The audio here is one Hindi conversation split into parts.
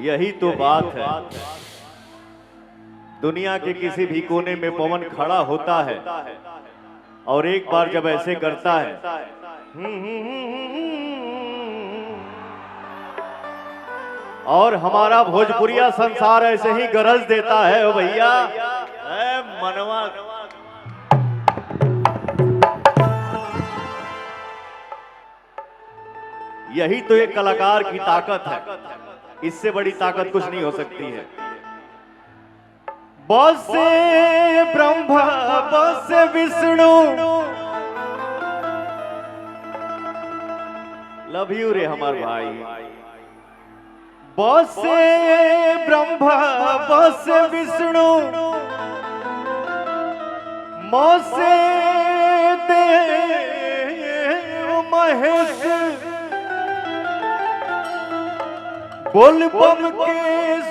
यही तो बात है। दुनिया के किसी भी कोने में पवन खड़ा होता है और एक बार जब ऐसे करता है और हमारा भोजपुरिया संसार ऐसे ही गरज देता है ओ भैया मनवा। यही तो एक कलाकार की ताकत है, इससे बड़ी ताकत कुछ नहीं हो सकती है। बसे ब्रह्मा बसे विष्णु, लव यू रे हमार भाई। बसे ब्रह्मा बसे विष्णु, मोसे देव महेश, बोल बम के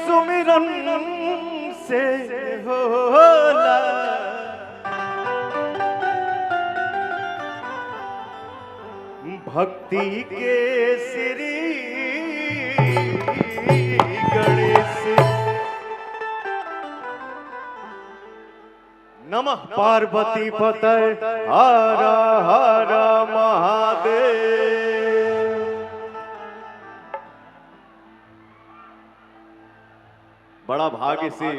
सुमिरन से होला। भक्ति के श्री गणेश, नमः पार्वती पते हर हर महादेव। बड़ा भाग्य से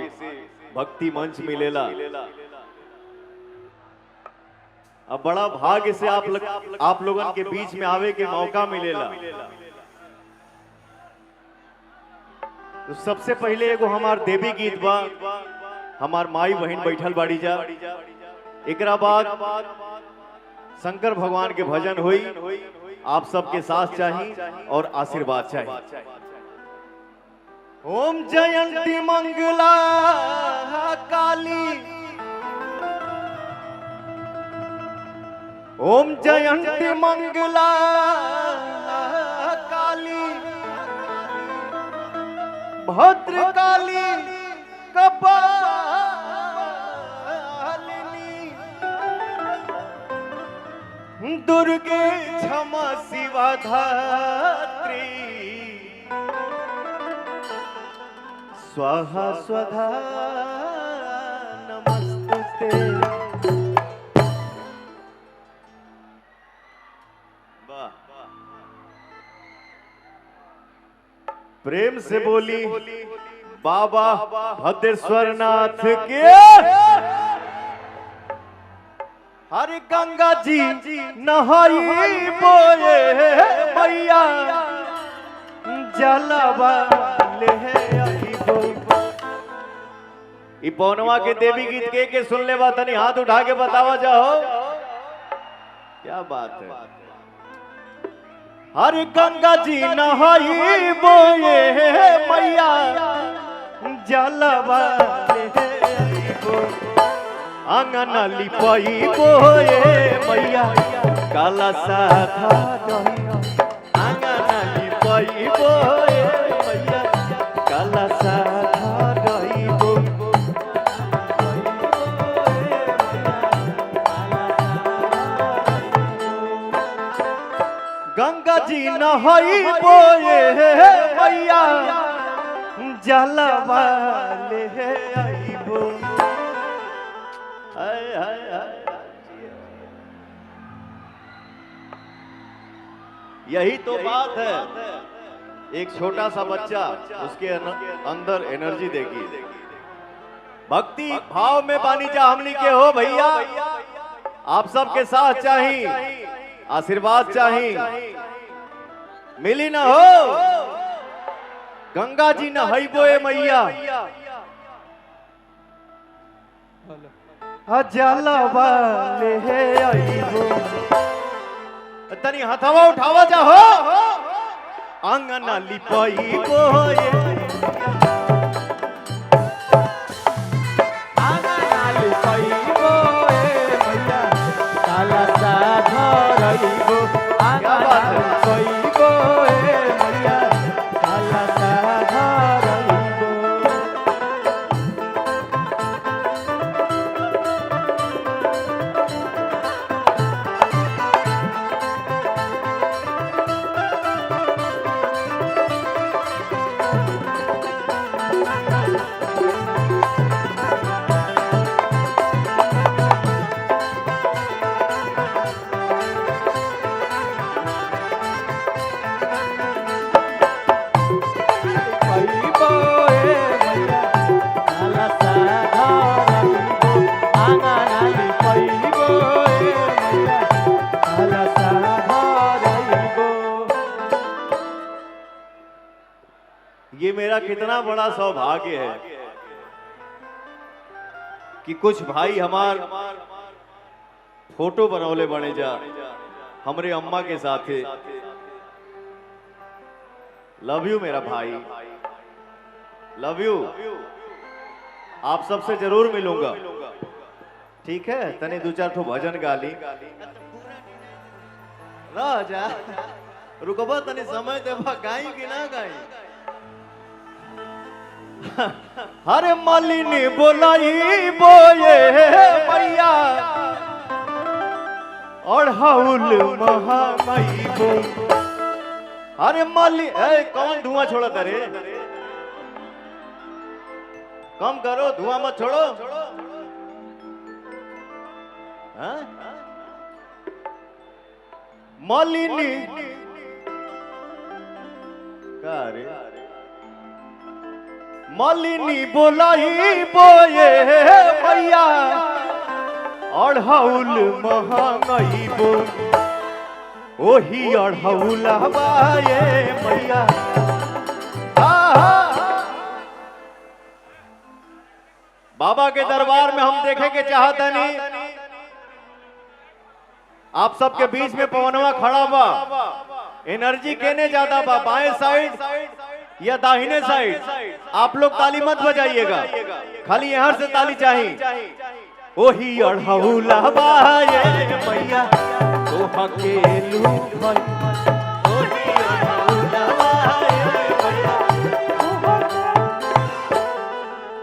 भक्ति मंच मिलेला, अब बड़ा भाग्य से आप लोगन के बीच में आवे के मौका मिलेला। तो सबसे पहले एगो हमार देवी गीत बा, हमार माई बहन बैठल बाड़ी जा। एकरा बाद शंकर भगवान के भजन हुई, आप सबके साथ चाहिए और आशीर्वाद चाहिए। ओम जयंती मंगला काली, ओम जयंती मंगला काली, भद्र काली कपालिनी, दुर्गे क्षमा शिवा धात्री, स्वाहा स्वधा नमस्ते। प्रेम से बोली बाबा भद्रेश्वर नाथ के। हरे गंगा जी नहाई बोए मैया, जलवा ले ई पौनवा के देवी गीत के सुन ले बात नहीं, हाथ उठा के बतावा जाओ क्या बात है। हरे गंगा जी नहाई बोए मैया, जलवा आंगन लिपाई बोए मैया, काला साधा आंगन लिपाई बोए मैया, काला साधा रहीबो। गंगा जी नहाई बोए मैया, जलवा ले आईबो। यही तो बात है, एक छोटा सा बच्चा उसके अंदर एनर्जी देगी। भक्ति भाव में बानी जा हमनी के हो भैया, आप सबके साथ चाहिए, आशीर्वाद चाहिए, मिली ना हो। गंगा जी न हईबोए मैया, जलवा ले आईबो। तनी हथवा उठावा जा हो, आंगन लिपाई बोए ये मेरा कितना बड़ा सौभाग्य है कि कुछ भाई हमार फोटो बनौले बने जा हमरे अम्मा के साथ। लव यू मेरा भाई, लव यू। आप सबसे जरूर मिलूंगा, ठीक है? तने दो चार ठो भजन गा ली राजा, रुकबा तने समय देबा, गाई कि ना गाई? हरे मालिनी बोलाई बोए मैया और हाउल महामाई बो। अरे माली कौन धुआं छोड़ा तारे? कम करो, धुआं मत छोड़ो। हाँ? मालिनी का रे? मालिनी बोलाई बोए मैया अढ़ौल महंगाई बो। ओही अढ़ौल बाए मैया। बाबा के दरबार में हम देखे के चाहता नहीं, आप सबके बीच में पवनवा खड़ा बा। एनर्जी केने ज्यादा बा, बाएं साइड या दाहिने साइड? आप लोग ताली मत बजाइएगा, खाली यहां से ताली चाहिए। ओही अढ़ौला बाए मैया तो हकेलू भाई। ओही अढ़ौला बाए मैया।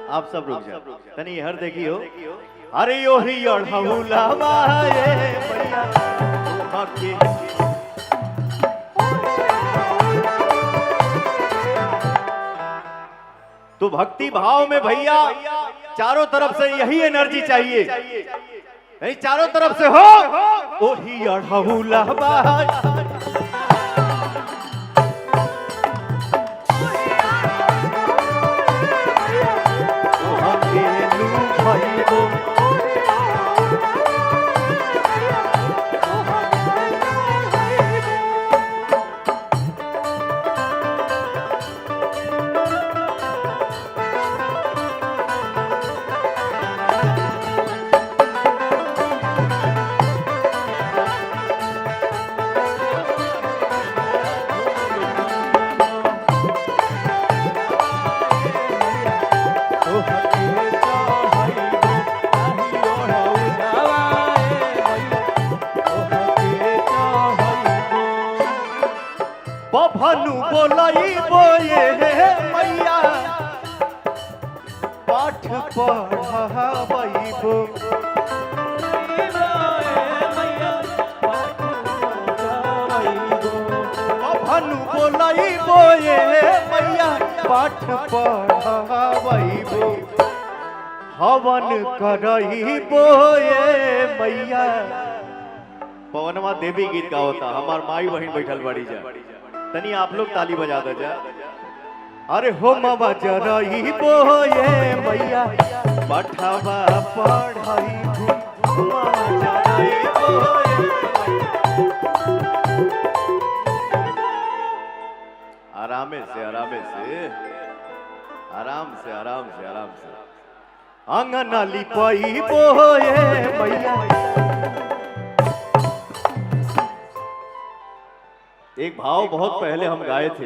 आप सब रुक जाओ, तनी हर देखियो। अरे ओही अढ़ौला बाए मैया तो हकेलू। तो भक्ति भाव में भैया चारों तरफ से यही एनर्जी चाहिए, नहीं चारों तरफ से हो। ओही अढ़ौला बाए भनु बोलाई बोए मैया पाठ पढ़ाई बो। भनु बोलाई बोए मैया पाठ पढ़ाई बो। हवन करई बोए मैया। पवनवा देवी गीत का होता, हमार माई बहन बैठल बड़ी जा, तनी आप लोग ताली बजा दो जा। अरे हो मामा जरई बोए मैया पठावा पढ़ाई बो। आरामे से आरामे से आराम से आराम से आराम से। आंगन लिपाई बोए मैया। एक भाव बहुत पहले हम गाए थे,